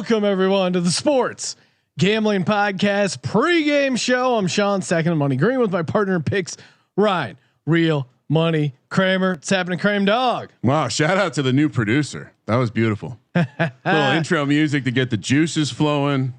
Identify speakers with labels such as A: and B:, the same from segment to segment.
A: Welcome everyone to the Sports Gambling Podcast pregame show. I'm Sean, second Money Green with my partner in picks, Ryan, Real Money Kramer. It's happening, Kramer Dog.
B: Wow! Shout out to the new producer. That was beautiful. Little intro music to get the juices flowing.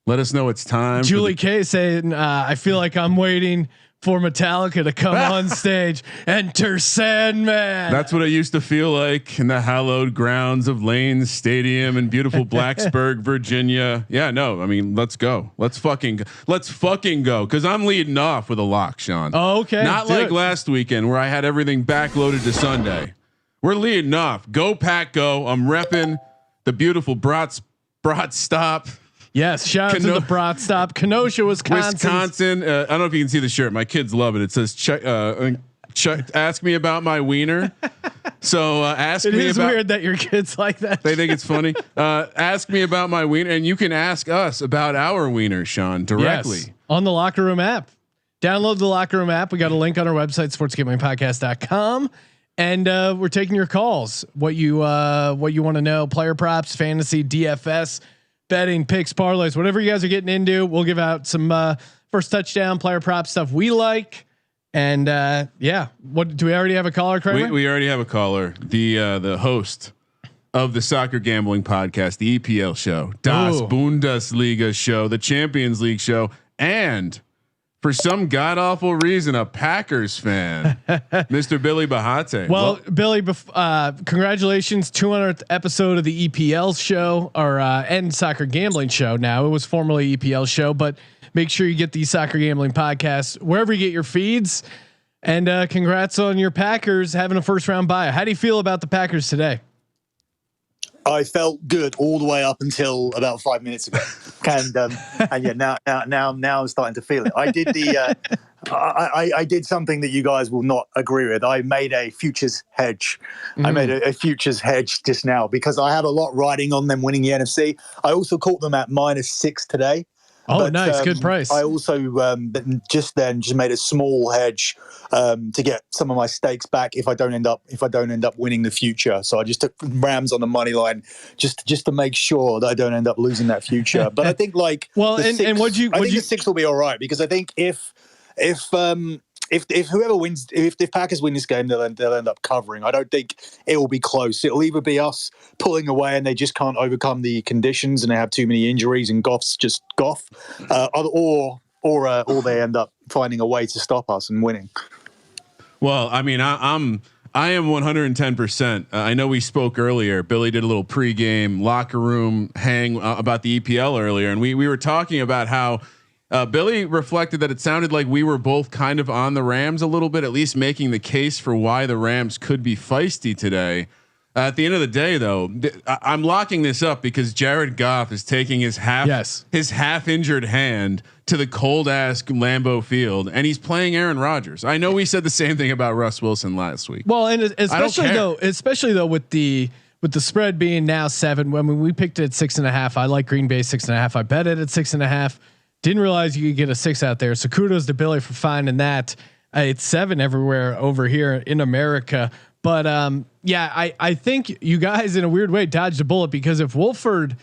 B: Let us know it's time.
A: Julie K saying, "I feel like I'm waiting for Metallica to come on stage. Enter Sandman."
B: That's what it used to feel like in the hallowed grounds of Lanes Stadium in beautiful Blacksburg, Virginia. Yeah, no, I mean, let's go. Let's fucking go. Cause I'm leading off with a lock, Sean.
A: Oh, okay.
B: Not like last weekend where I had everything backloaded to Sunday. We're leading off. Go Pack, go. I'm repping the beautiful Brat Stop.
A: Yes, shout out to the Brat Stop, Kenosha, Wisconsin.
B: I don't know if you can see the shirt. My kids love it. It says, ask me about my wiener. So ask
A: it
B: me
A: is
B: about.
A: Weird that your kids like that.
B: They think it's funny. Ask me about my wiener, and you can ask us about our wiener, Sean, directly
A: on the Locker Room app. Download the Locker Room app. We got a link on our website, sportsgamblingpodcast.com. And we're taking your calls. What you want to know? Player props, fantasy, DFS, betting, picks, parlays, whatever you guys are getting into. We'll give out some first touchdown, player prop stuff we like. And yeah, what do we already have a caller? Kramer?
B: We already have a caller. The host of the Soccer Gambling Podcast, the EPL show, Das Bundesliga show, the Champions League show, and for some god awful reason, a Packers fan, Mr. Billy Bahate.
A: Well, Billy, congratulations, 200th episode of the EPL show, or and Soccer Gambling show. Now it was formerly EPL show, but make sure you get the Soccer Gambling Podcast wherever you get your feeds. And congrats on your Packers having a first round bye. How do you feel about the Packers today?
C: I felt good all the way up until about 5 minutes ago, and yeah, now I'm starting to feel it. I did I did something that you guys will not agree with. I made a futures hedge. I made a futures hedge just now because I have a lot riding on them winning the NFC. I also caught them at -6 today.
A: Oh, nice, good price.
C: I also just made a small hedge to get some of my stakes back if I don't end up winning the future. So I just took Rams on the money line just to make sure that I don't end up losing that future. But I think I think the 6 will be all right because I think if whoever wins, if Packers win this game, they'll end up covering. I don't think it will be close. It'll either be us pulling away and they just can't overcome the conditions and they have too many injuries and Goff's just Goff, or they end up finding a way to stop us and winning.
B: Well, I mean, I am 110%. I know we spoke earlier. Billy did a little pregame locker room hang about the EPL earlier, and we were talking about how. Billy reflected that it sounded like we were both kind of on the Rams a little bit, at least making the case for why the Rams could be feisty today. At the end of the day, though, I'm locking this up because Jared Goff is taking his half injured hand to the cold ass Lambeau Field, and he's playing Aaron Rodgers. I know we said the same thing about Russ Wilson last week.
A: Well, and especially though with the spread being now 7. When we picked it at 6.5, I like Green Bay 6.5. I bet it at 6.5. Didn't realize you could get a 6 out there. So kudos to Billy for finding that. It's 7 everywhere over here in America. But yeah, I think you guys in a weird way dodged a bullet because if Wolford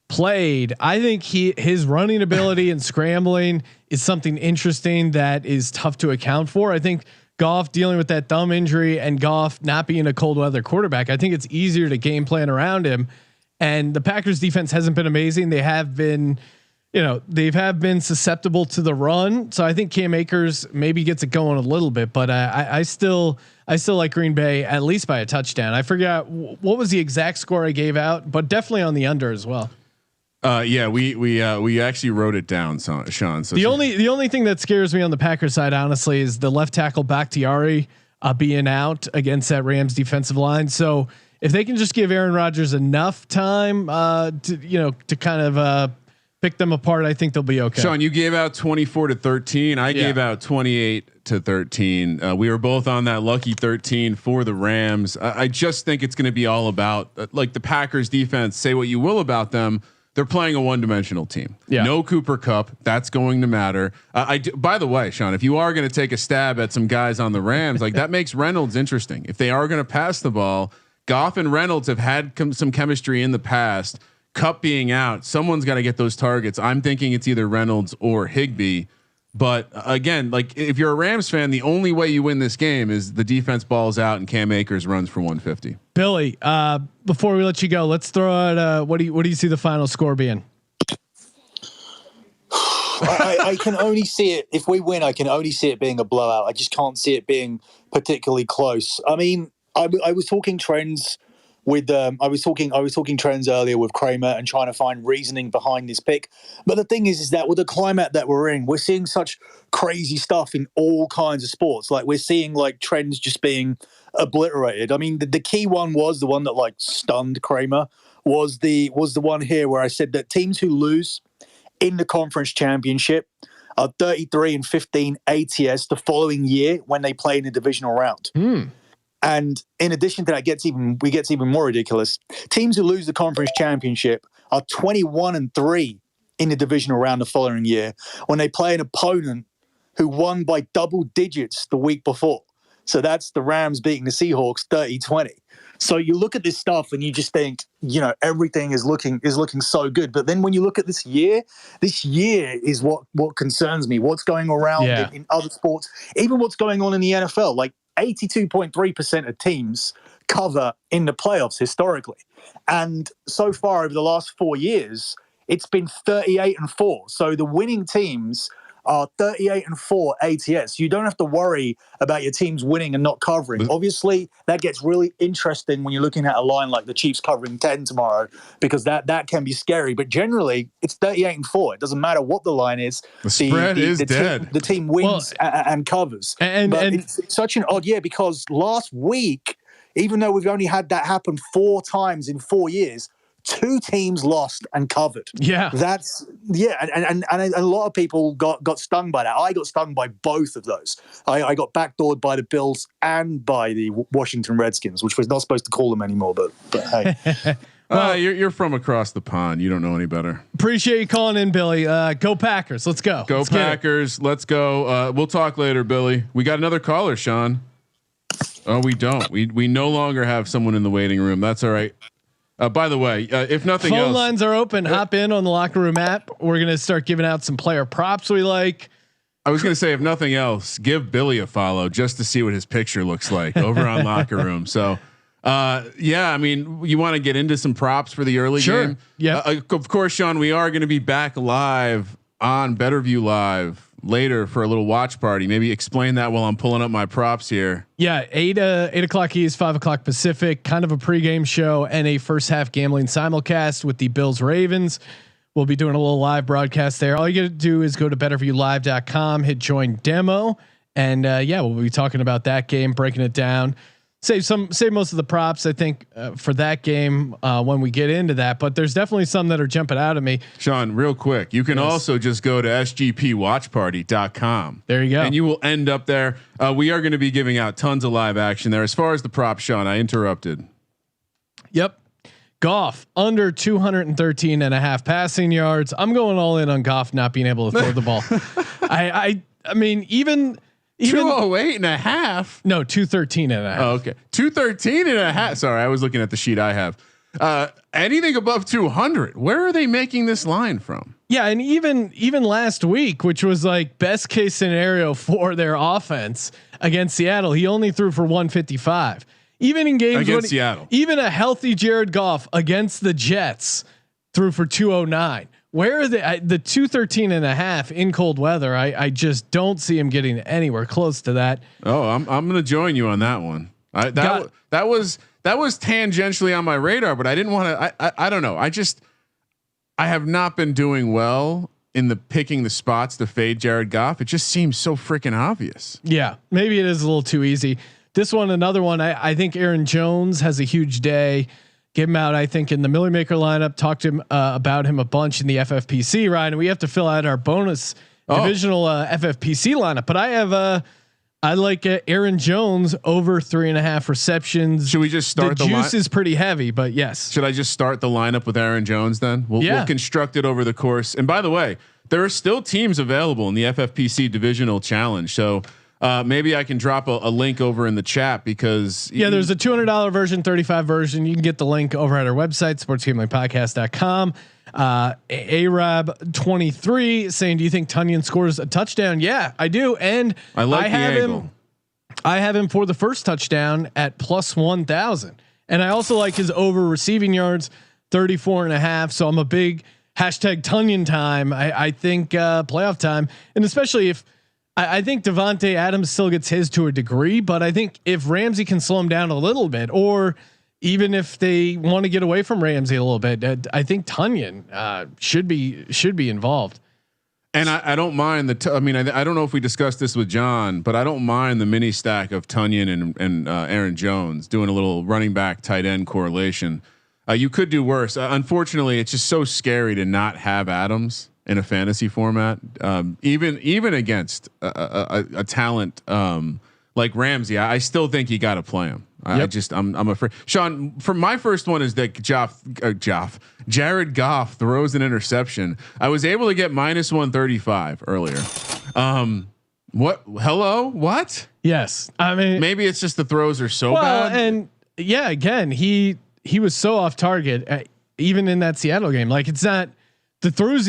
A: played, I think his running ability and scrambling is something interesting that is tough to account for. I think Goff dealing with that thumb injury and Goff not being a cold weather quarterback, I think it's easier to game plan around him. And the Packers defense hasn't been amazing. They have been been susceptible to the run. So I think Cam Akers maybe gets it going a little bit, but I still like Green Bay at least by a touchdown. I forgot what was the exact score I gave out, but definitely on the under as well.
B: Yeah, we actually wrote it down, Sean. So
A: the only thing that scares me on the Packers side, honestly, is the left tackle Bakhtiari being out against that Rams defensive line. So if they can just give Aaron Rodgers enough time, to kind of pick them apart, I think they'll be okay.
B: Sean, you gave out 24-13. I gave out 28-13. We were both on that lucky 13 for the Rams. I just think it's going to be all about like the Packers defense. Say what you will about them. They're playing a one-dimensional team. Yeah. No Cooper Kupp. That's going to matter. By the way, Sean, if you are going to take a stab at some guys on the Rams, like that makes Reynolds interesting. If they are going to pass the ball, Goff and Reynolds have had some chemistry in the past. Cup being out, someone's got to get those targets. I'm thinking it's either Reynolds or Higbee. But again, like if you're a Rams fan, the only way you win this game is the defense balls out and Cam Akers runs for 150.
A: Billy, before we let you go, let's throw out what do you see the final score being?
C: I can only see it if we win. I can only see it being a blowout. I just can't see it being particularly close. I mean, I was talking trends with I was talking trends earlier with Kramer and trying to find reasoning behind this pick. But the thing is that with the climate that we're in, we're seeing such crazy stuff in all kinds of sports. Like we're seeing like trends just being obliterated. I mean, the key one was the one that like stunned Kramer was the one here where I said that teams who lose in the conference championship are 33-15 ATS the following year when they play in the divisional round. And in addition to that, it gets even more ridiculous. Teams who lose the conference championship are 21-3 in the divisional round the following year when they play an opponent who won by double digits the week before. So that's the Rams beating the Seahawks 30-20. So you look at this stuff and you just think, everything is looking so good. But then when you look at this year is what concerns me. What's going around in other sports, even what's going on in the NFL. Like 82.3% of teams cover in the playoffs historically. And so far over the last 4 years, it's been 38-4. So the winning teams are 38-4 ATS. You don't have to worry about your teams winning and not covering. Obviously, that gets really interesting when you're looking at a line like the Chiefs covering 10 tomorrow, because that can be scary. But generally, it's 38-4. It doesn't matter what the line is.
B: The spread is dead.
C: The team wins and covers. And it's such an odd year because last week, even though we've only had that happen 4 times in 4 years, 2 teams lost and covered.
A: Yeah.
C: And a lot of people got stung by that. I got stung by both of those. I got backdoored by the Bills and by the Washington Redskins, which we're not supposed to call them anymore, but hey.
B: Well, you're from across the pond. You don't know any better.
A: Appreciate you calling in, Billy. Go Packers. Let's go.
B: Let's Packers. Let's go. We'll talk later, Billy. We got another caller, Sean. Oh, we don't. We no longer have someone in the waiting room. That's all right. By the way, if nothing else,
A: phone lines are open. Hop in on the Locker Room app. We're going to start giving out some player props we like.
B: I was going to say, if nothing else, give Billy a follow just to see what his picture looks like over on Locker Room. So, I mean, you want to get into some props for the early game?
A: Yeah.
B: Of course, Sean, we are going to be back live on Better View Live later for a little watch party. Maybe explain that while I'm pulling up my props here.
A: Yeah. 8 o'clock East, 5 o'clock Pacific, kind of a pregame show and a first half gambling simulcast with the Bills Ravens. We'll be doing a little live broadcast there. All you got to do is go to betterviewlive.com, hit join demo. And we'll be talking about that game, breaking it down. Save most of the props, I think, for that game when we get into that. But there's definitely some that are jumping out at me.
B: Sean, real quick, you can also just go to sgpwatchparty.com.
A: There you go,
B: and you will end up there. We are going to be giving out tons of live action there. As far as the props, Sean, I interrupted.
A: Yep, Goff under 213.5 passing yards. I'm going all in on Goff not being able to throw the ball. I mean even
B: 208.5.
A: No, 213.5.
B: Oh, okay. 213.5. Sorry, I was looking at the sheet I have. Anything above 200. Where are they making this line from?
A: Yeah, and even last week, which was like best case scenario for their offense against Seattle, he only threw for 155. Even in games
B: against Seattle,
A: even a healthy Jared Goff against the Jets threw for 209. Where are the 213.5 in cold weather? I just don't see him getting anywhere close to that.
B: Oh, I'm going to join you on that one. That was tangentially on my radar, but I didn't want to. I don't know. I have not been doing well in the picking the spots to fade Jared Goff. It just seems so freaking obvious.
A: Yeah, maybe it is a little too easy. This one, another one. I think Aaron Jones has a huge day. Get him out, I think, in the Millie Maker lineup. Talked to him about him a bunch in the FFPC, Ryan. And we have to fill out our bonus divisional FFPC lineup. But I like Aaron Jones over 3.5 receptions.
B: Should we just start
A: the juice is pretty heavy, but yes.
B: Should I just start the lineup with Aaron Jones then? We'll construct it over the course. And by the way, there are still teams available in the FFPC divisional challenge. So maybe I can drop a link over in the chat because
A: there's a $200 version, $35 version. You can get the link over at our website, sportsgamblingpodcast.com. Arab 23 saying, do you think Tunyon scores a touchdown? Yeah, I do. And I have him for the first touchdown at plus 1,000. And I also like his over receiving yards, 34.5. So I'm a big #Tunyon time. I think playoff time. And especially if I think Devontae Adams still gets his to a degree, but I think if Ramsey can slow him down a little bit, or even if they want to get away from Ramsey a little bit, I think Tunyon should be involved.
B: And I don't mind I don't know if we discussed this with John, but I don't mind the mini stack of Tunyon and Aaron Jones doing a little running back tight end correlation. You could do worse. Unfortunately, it's just so scary to not have Adams in a fantasy format, even against a talent like Ramsey. I still think you got to play him. I'm afraid. Sean, for my first one is that Jared Goff throws an interception. I was able to get minus 135 earlier. What? Hello? What?
A: Yes. I mean,
B: maybe it's just the throws are so bad.
A: And yeah, again, he was so off target, even in that Seattle game. Like, it's not the throws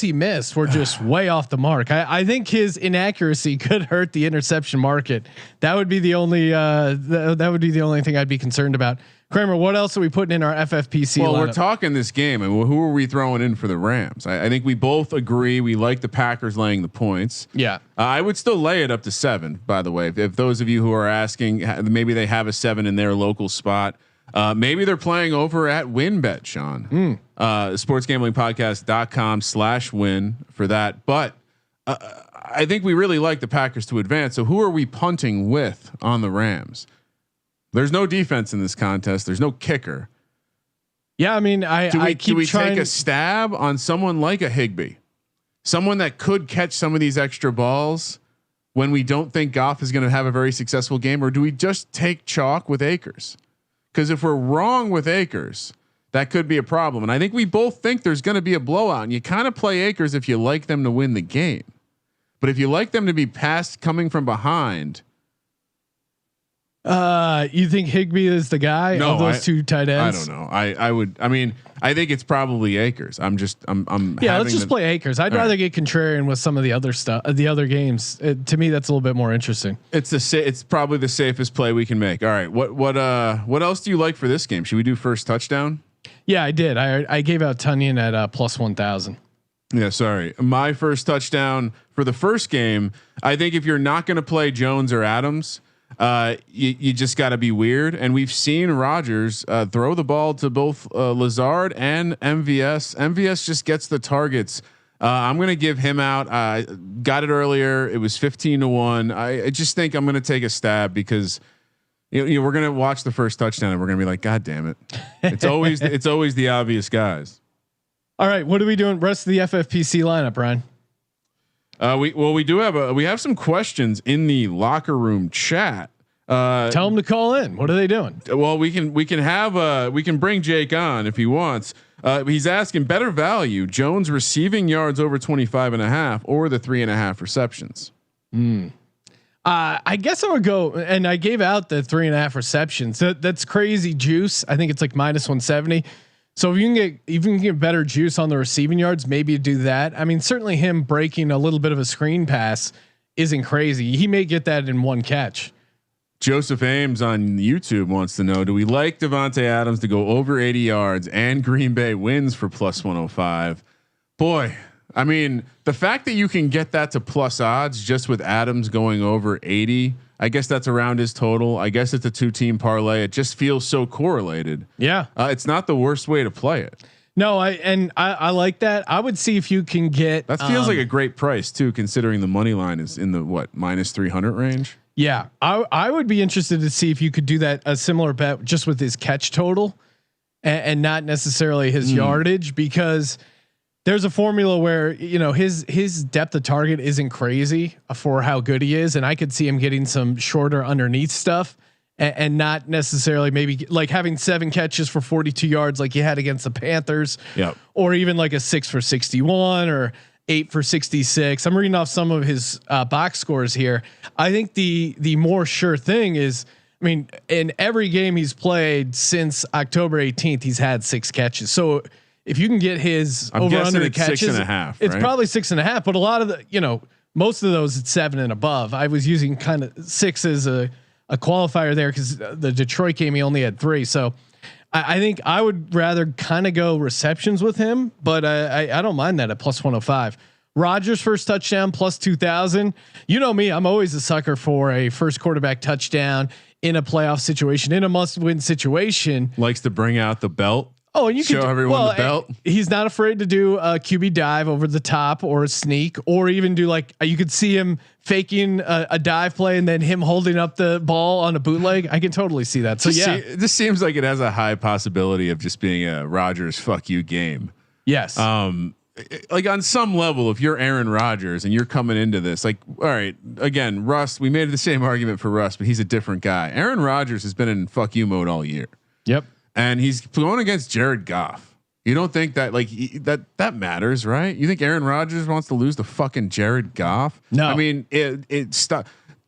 A: he missed were just way off the mark. I think his inaccuracy could hurt the interception market. That would be the only that would be the only thing I'd be concerned about. Kramer, what else are we putting in our FFPC?
B: Well,
A: lineup?
B: We're talking this game, and who are we throwing in for the Rams? I think we both agree we like the Packers laying the points.
A: Yeah,
B: I would still lay it up to 7. By the way, if those of you who are asking, maybe they have a 7 in their local spot. Maybe they're playing over at WinBet, Sean. Sportsgamblingpodcast.com/win for that. But I think we really like the Packers to advance. So who are we punting with on the Rams? There's no defense in this contest. There's no kicker.
A: Yeah, I mean,
B: do we take a stab on someone like a Higbee, someone that could catch some of these extra balls when we don't think Goff is going to have a very successful game, or do we just take chalk with Akers? Because if we're wrong with Akers, that could be a problem. And I think we both think there's going to be a blowout, and you kind of play Akers if you like them to win the game. But if you like them to be passed coming from behind,
A: you think Higbee is the guy of those two tight ends?
B: I don't know. I think it's probably Akers. I'm
A: let's just play Akers. I'd rather get contrarian with some of the other stuff, the other games. To me, that's a little bit more interesting.
B: It's probably the safest play we can make. All right. What else do you like for this game? Should we do first touchdown?
A: Yeah, I did. I gave out Tunyon at plus 1,000.
B: Yeah, sorry. My first touchdown for the first game. I think if you're not going to play Jones or Adams, you just got to be weird. And we've seen Rodgers throw the ball to both Lazard and MVS. MVS just gets the targets. I'm going to give him out. I got it earlier. It was 15-1. I just think I'm going to take a stab because we're going to watch the first touchdown and we're going to be like, God damn it. It's always the obvious guys.
A: All right. What are we doing? Rest of the FFPC lineup, Brian?
B: We have some questions in the locker room chat.
A: Tell them to call in. What are they doing?
B: Well, we can bring Jake on if he wants. He's asking better value: Jones receiving yards over 25.5 or the 3.5 receptions.
A: I guess I would go, and I gave out the 3.5 receptions. That's crazy juice. I think it's like minus 170. So if you can get better juice on the receiving yards, maybe do that. I mean, certainly him breaking a little bit of a screen pass isn't crazy. He may get that in one catch.
B: Joseph Ames on YouTube wants to know: do we like Devontae Adams to go over 80 yards and Green Bay wins for plus 105? Boy, I mean, the fact that you can get that to plus odds just with Adams going over 80. I guess that's around his total. I guess it's a 2-team parlay. It just feels so correlated. Yeah. It's not the worst way to play it.
A: No, I like that. I would see if you can get,
B: that feels like a great price too, considering the money line is in the minus 300 range.
A: Yeah. I would be interested to see if you could do that, a similar bet just with his catch total and not necessarily his yardage, because there's a formula where, his depth of target isn't crazy for how good he is. And I could see him getting some shorter underneath stuff and not necessarily maybe like having 7 catches for 42 yards like he had against the Panthers, or even like a 6 for 61, or 8 for 66. I'm reading off some of his box scores here. I think the more sure thing is, I mean, in every game he's played since October 18th, he's had 6 catches. So if you can get his over under catches,
B: 6.5,
A: it's
B: right?
A: probably 6.5. But a lot of the, most of those it's 7 and above. I was using kind of 6 as a qualifier there because the Detroit game he only had 3. So I think I would rather kind of go receptions with him, but I don't mind that at plus 105. Rodgers first touchdown plus 2,000. You know me, I'm always a sucker for a first quarterback touchdown in a playoff situation, in a must-win situation.
B: Likes to bring out the belt.
A: Oh, and you
B: show
A: can
B: everyone the belt.
A: He's not afraid to do a QB dive over the top or a sneak, or even do like you could see him faking a dive play and then him holding up the ball on a bootleg. I can totally see that. So
B: this seems like it has a high possibility of just being a Rodgers fuck you game.
A: Yes.
B: Like on some level, if you're Aaron Rodgers and you're coming into this, like, all right, again, Russ, we made the same argument for Russ, but he's a different guy. Aaron Rodgers has been in fuck you mode all year.
A: Yep.
B: And he's going against Jared Goff. You don't think that that matters, right? You think Aaron Rodgers wants to lose to fucking Jared Goff?
A: No.
B: I mean, it's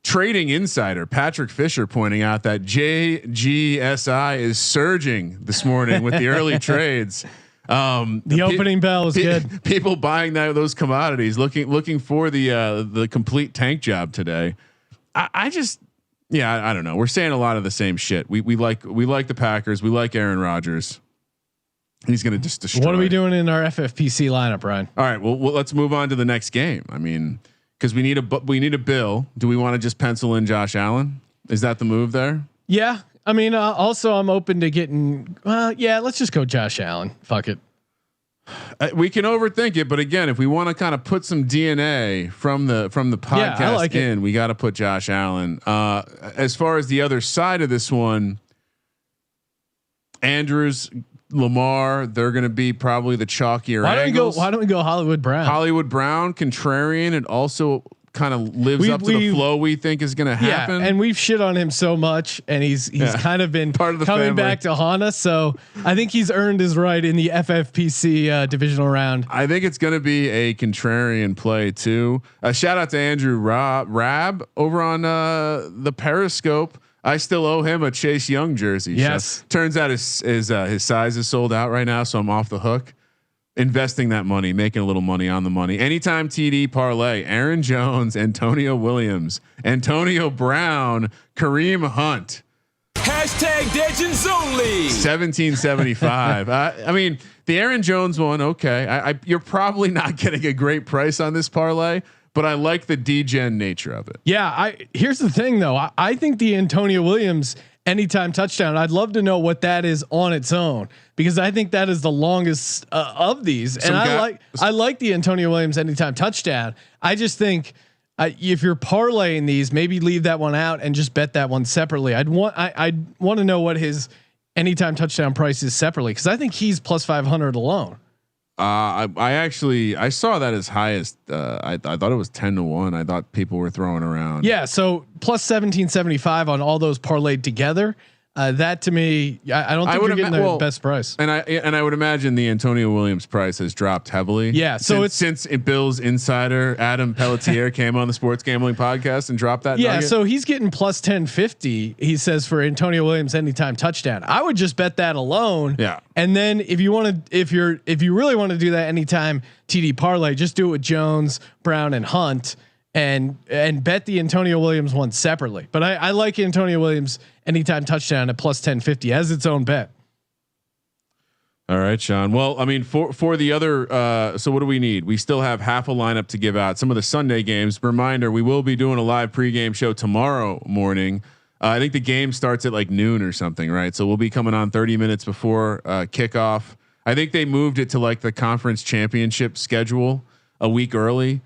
B: Trading Insider Patrick Fisher pointing out that JGSI is surging this morning with the early trades.
A: The opening bell is good.
B: People buying those commodities, looking for the complete tank job today. I don't know. We're saying a lot of the same shit. We like the Packers. We like Aaron Rodgers. He's going to just destroy.
A: What are we doing in our FFPC lineup, Brian?
B: All right. Well, let's move on to the next game. I mean, because we need a bill. Do we want to just pencil in Josh Allen? Is that the move there?
A: Yeah. I mean, also I'm open to getting. Let's just go Josh Allen. Fuck it.
B: We can overthink it, but again, if we want to kind of put some DNA from the podcast we got to put Josh Allen. As far as the other side of this one, Andrews, Lamar, they're going to be probably the chalkier.
A: Why don't we go Hollywood Brown?
B: Hollywood Brown, contrarian, and also kind of lives up to the flow we think is going to happen.
A: Yeah, and we've shit on him so much, and he's kind of been
B: part of the
A: coming
B: family.
A: back to haunt us. So I think he's earned his right in the FFPC divisional round.
B: I think it's going to be a contrarian play too. Shout out to Andrew Rab over on the Periscope. I still owe him a Chase Young jersey.
A: Yes.
B: So, turns out his size is sold out right now, so I'm off the hook. Investing that money, making a little money on the money. Anytime TD parlay, Aaron Jones, Antonio Williams, Antonio Brown, Kareem Hunt.
D: Hashtag Legends only.
B: 1775. I mean, the Aaron Jones one. Okay. You're probably not getting a great price on this parlay, but I like the degen nature of it.
A: Yeah. Here's the thing though. I think the Antonio Williams anytime touchdown, I'd love to know what that is on its own, because I think that is the longest of these. And I like the Antonio Williams anytime touchdown. I just think if you're parlaying these, maybe leave that one out and just bet that one separately. I'd want to know what his anytime touchdown price is separately, because I think he's plus 500 alone.
B: I saw that as high as I thought it was 10-1. I thought people were throwing around.
A: Yeah. So plus 1775 on all those parlayed together. That to me, I don't think you're getting the best price.
B: And I would imagine the Antonio Williams price has dropped heavily.
A: Yeah. So
B: since Bill's insider Adam Pelletier came on the Sports Gambling Podcast and dropped that.
A: Yeah.
B: Nugget.
A: So he's getting plus 1050. He says for Antonio Williams anytime touchdown. I would just bet that alone.
B: Yeah.
A: And then if you really want to do that anytime TD parlay, just do it with Jones, Brown, and Hunt. And bet the Antonio Williams one separately. But I like Antonio Williams anytime touchdown at plus 1050 as its own bet.
B: All right, Sean. Well, I mean, for the other, so what do we need? We still have half a lineup to give out. Some of the Sunday games. Reminder: we will be doing a live pregame show tomorrow morning. I think the game starts at like noon or something, right? So we'll be coming on 30 minutes before kickoff. I think they moved it to like the conference championship schedule a week early.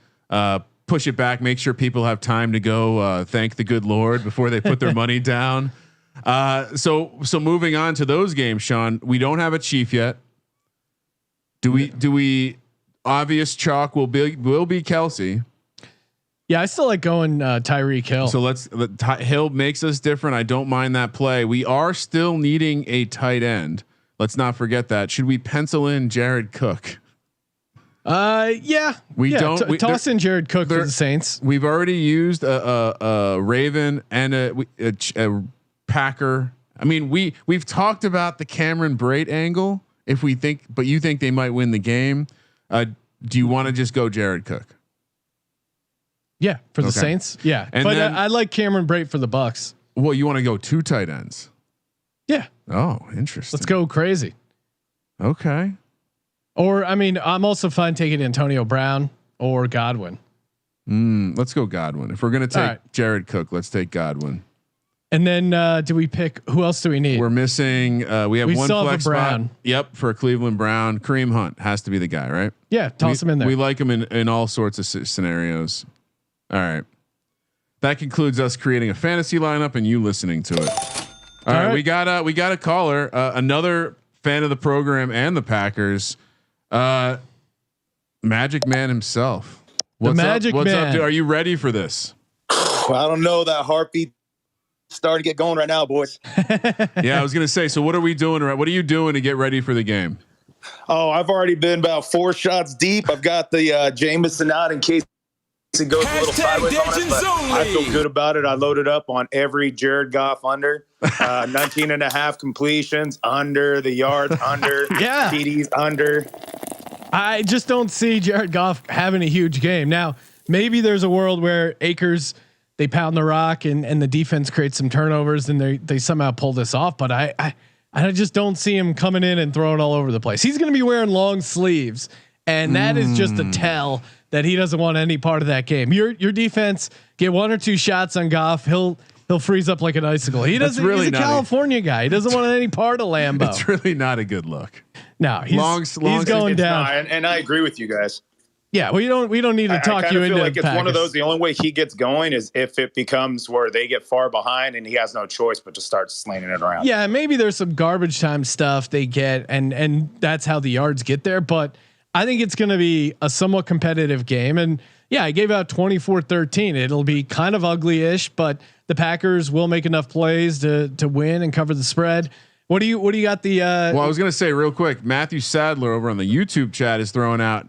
B: Push it back, make sure people have time to go thank the good Lord before they put their money down. So moving on to those games, Sean, we don't have a Chief yet. Do we obvious chalk will be Kelsey.
A: Yeah, I still like going Tyreek Hill.
B: So Hill makes us different. I don't mind that play. We are still needing a tight end. Let's not forget that. Should we pencil in Jared Cook?
A: Yeah,
B: we don't
A: toss in Jared Cook for the Saints.
B: We've already used a Raven and a Packer. I mean, we've talked about the Cameron Brate angle. If we think, but you think they might win the game. Do you want to just go Jared Cook?
A: Yeah, for the Saints. Yeah,
B: and
A: but
B: then,
A: I like Cameron Brate for the Bucks.
B: Well, you want to go 2 tight ends?
A: Yeah.
B: Oh, interesting.
A: Let's go crazy.
B: Okay.
A: Or I'm also fine taking Antonio Brown or Godwin.
B: Let's go Godwin. If we're gonna take Jared Cook, let's take Godwin.
A: And then do we pick? Who else do we need?
B: We're missing. We have one flex spot. Yep, for Cleveland Brown. Kareem Hunt has to be the guy, right?
A: Yeah, toss him in there.
B: We like him in all sorts of scenarios. All right. That concludes us creating a fantasy lineup and you listening to it. All right, we got a caller, another fan of the program and the Packers, Magic Man himself. What's up? Are you ready for this?
E: Well, I don't know. That heartbeat starting to get going right now, boys.
B: Yeah, I was gonna say. So what are we doing? What are you doing to get ready for the game?
E: Oh, I've already been about 4 shots deep. I've got the Jameson out in case it goes a little sideways on us, but I feel good about it. I loaded up on every Jared Goff under 19 and a half completions under, the yards under, TDs under.
A: I just don't see Jared Goff having a huge game. Now, maybe there's a world where Akers, they pound the rock and the defense creates some turnovers and they somehow pull this off. But I just don't see him coming in and throwing all over the place. He's going to be wearing long sleeves, and that is just a tell that he doesn't want any part of that game. Your defense get 1 or 2 shots on Goff, he'll freeze up like an icicle. He doesn't. Really, he's a California guy. He doesn't want any part of Lambeau.
B: It's really not a good look.
A: No, he's going down.
E: Not, and I agree with you guys.
A: Yeah, we don't need to talk you into it.
E: Like it's one of those. The only way he gets going is if it becomes where they get far behind and he has no choice but to start slinging it around.
A: Yeah, maybe there's some garbage time stuff they get, and that's how the yards get there. But I think it's going to be a somewhat competitive game. And yeah, I gave out 24-13. It'll be kind of ugly-ish, but the Packers will make enough plays to win and cover the spread. What do you got? Well,
B: I was going to say real quick, Matthew Sadler over on the YouTube chat is throwing out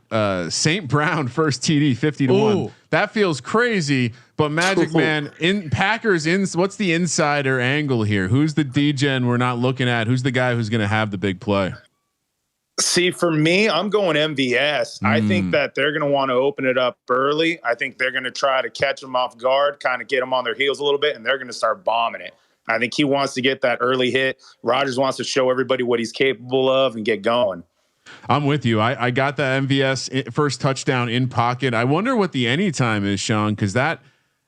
B: St. Brown first TD 50-1. That feels crazy, but Magic Man in Packers what's the insider angle here? Who's the DGen we're not looking at? Who's the guy who's going to have the big play?
E: See, for me, I'm going MVS. I think that they're going to want to open it up early. I think they're going to try to catch them off guard, kind of get them on their heels a little bit, and they're going to start bombing it. I think he wants to get that early hit. Rodgers wants to show everybody what he's capable of and get going.
B: I'm with you. I got the MVS first touchdown in pocket. I wonder what the anytime is, Sean, because that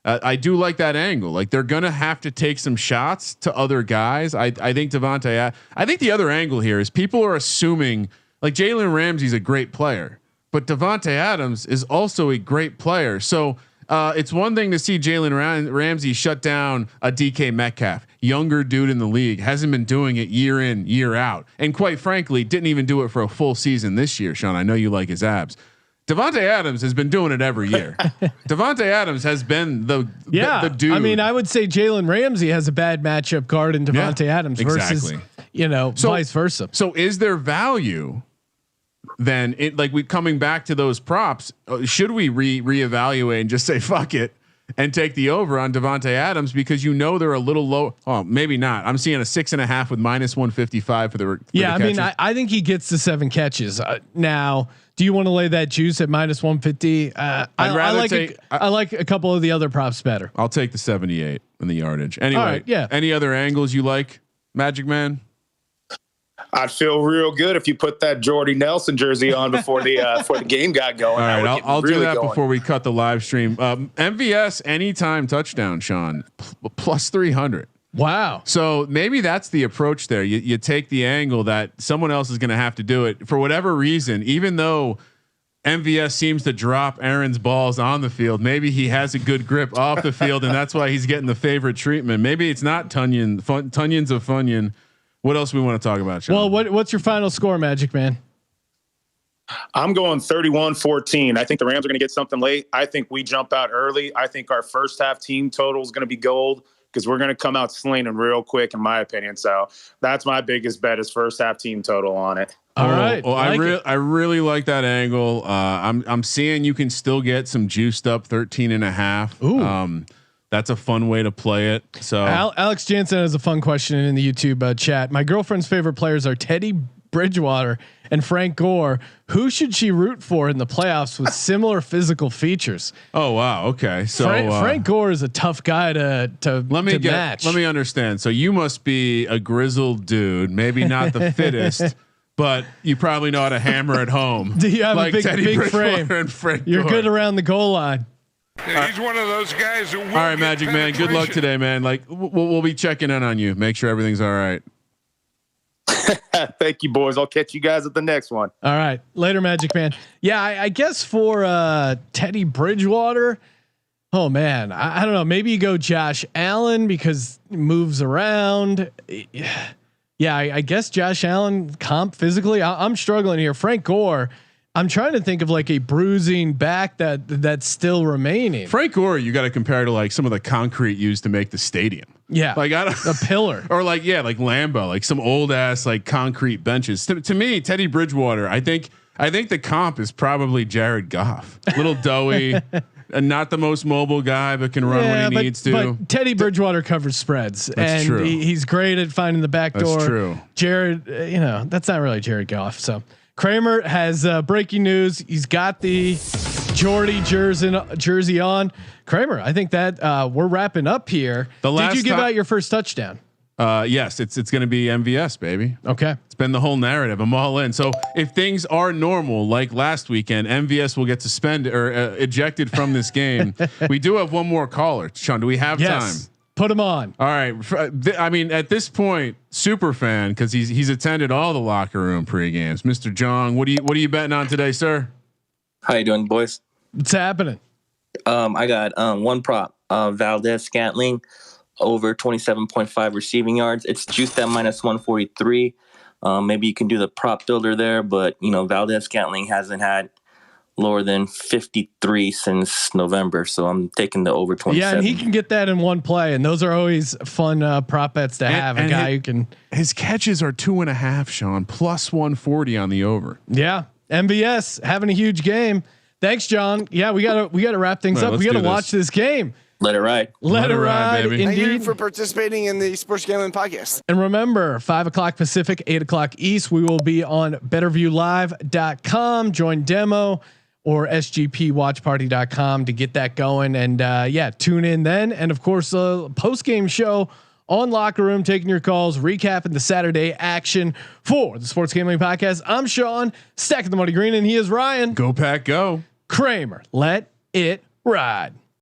B: I do like that angle. Like they're going to have to take some shots to other guys. I think Devontae. I think the other angle here is people are assuming like Jalen Ramsey's a great player, but Devontae Adams is also a great player. So it's one thing to see Jalen Ramsey shut down a DK Metcalf, younger dude in the league, hasn't been doing it year in, year out. And quite frankly, didn't even do it for a full season this year. Sean, I know you like his abs. Devontae Adams has been doing it every year. Devontae Adams has been the dude.
A: I mean, I would say Jalen Ramsey has a bad matchup guard in Devontae Adams versus, vice versa.
B: So is there value? Then it like we coming back to those props, should we reevaluate and just say fuck it and take the over on Devontae Adams because they're a little low. Oh, maybe not. I'm seeing a 6.5 with -155 for the.
A: I mean, I think he gets to 7 catches. Now, do you want to lay that juice at -150? I like a couple of the other props better.
B: I'll take the 78 in the yardage. Anyway,
A: right,
B: any other angles you like, Magic Man?
E: I'd feel real good if you put that Jordy Nelson jersey on before the game got going.
B: All right, I'll do that before we cut the live stream. MVS anytime touchdown, Sean, plus 300.
A: Wow.
B: So maybe that's the approach there. You take the angle that someone else is going to have to do it for whatever reason, even though MVS seems to drop Aaron's balls on the field. Maybe he has a good grip off the field, and that's why he's getting the favorite treatment. Maybe it's not Tunyons of Funyon. What else we want to talk about, Sean?
A: Well, what's your final score, Magic Man?
E: I'm going 31-14. I think the Rams are going to get something late. I think we jump out early. I think our first half team total is going to be gold because we're going to come out slinging real quick, in my opinion. So that's my biggest bet is first half team total on it.
A: All right.
B: Well, I really like that angle. I'm seeing you can still get some juiced up 13.5.
A: Ooh.
B: That's a fun way to play it. So
A: Alex Jansen has a fun question in the YouTube chat. My girlfriend's favorite players are Teddy Bridgewater and Frank Gore. Who should she root for in the playoffs with similar physical features?
B: Oh wow. Okay. So
A: Frank Gore is a tough guy to match.
B: Let me understand. So you must be a grizzled dude, maybe not the fittest, but you probably know how to hammer at home.
A: Do you have
B: like
A: a big frame?
B: And Frank
A: You're
B: Gore.
A: good around the goal line.
F: Yeah, he's one of those guys who.
B: All right, Magic Man. Good luck today, man. Like we'll be checking in on you. Make sure everything's all right.
E: Thank you, boys. I'll catch you guys at the next one.
A: All right, later, Magic Man. Yeah, I guess for Teddy Bridgewater. Oh man, I don't know. Maybe you go Josh Allen because he moves around. Yeah, I guess Josh Allen comp physically. I'm struggling here. Frank Gore. I'm trying to think of like a bruising back that's still remaining.
B: Frank Gore, you got to compare to like some of the concrete used to make the stadium.
A: Yeah,
B: like I don't,
A: a pillar
B: or like like Lambeau, like some old ass like concrete benches. To me, Teddy Bridgewater, I think the comp is probably Jared Goff, little doughy, and not the most mobile guy, but can run when he needs to.
A: But Teddy Bridgewater covers spreads,
B: That's
A: and
B: true.
A: He's great at finding the back door.
B: That's true.
A: Jared, that's not really Jared Goff. So Kramer has breaking news. He's got the Jordy jersey on. Kramer, I think that we're wrapping up here. Did you give out your first touchdown?
B: Yes, it's going to be MVS, baby.
A: Okay.
B: It's been the whole narrative. I'm all in. So if things are normal, like last weekend, MVS will get suspended or ejected from this game. We do have one more caller. Sean, do we have time?
A: Put him on.
B: All right. I mean, at this point, super fan, because he's attended all the locker room pre-games. Mr. Jong, what are you betting on today, sir?
G: How you doing, boys?
A: What's happening?
G: I got one prop, Valdez Scantling over 27.5 receiving yards. It's juiced at -143. Maybe you can do the prop builder there, but Valdez Scantling hasn't had lower than 53 since November. So I'm taking the over 27.
A: Yeah. And he can get that in one play. And those are always fun prop bets to have. A guy who can,
B: his catches are 2.5, Sean, plus 140 on the over.
A: Yeah. MVS having a huge game. Thanks, John. Yeah, we gotta wrap things up. We gotta watch this game.
G: Let it ride.
A: Let it ride, baby.
H: Thank you
A: Indeed.
H: for participating in the Sports Gambling Podcast.
A: And remember, 5:00 Pacific, 8:00 East, we will be on betterviewlive.com. Join demo or sgpwatchparty.com to get that going. And tune in then. And of course, post-game show on Locker Room, taking your calls, recapping the Saturday action for the Sports Gambling Podcast. I'm Sean, stacking the money green, and he is Ryan.
B: Go Pack, go.
A: Kramer, let it ride.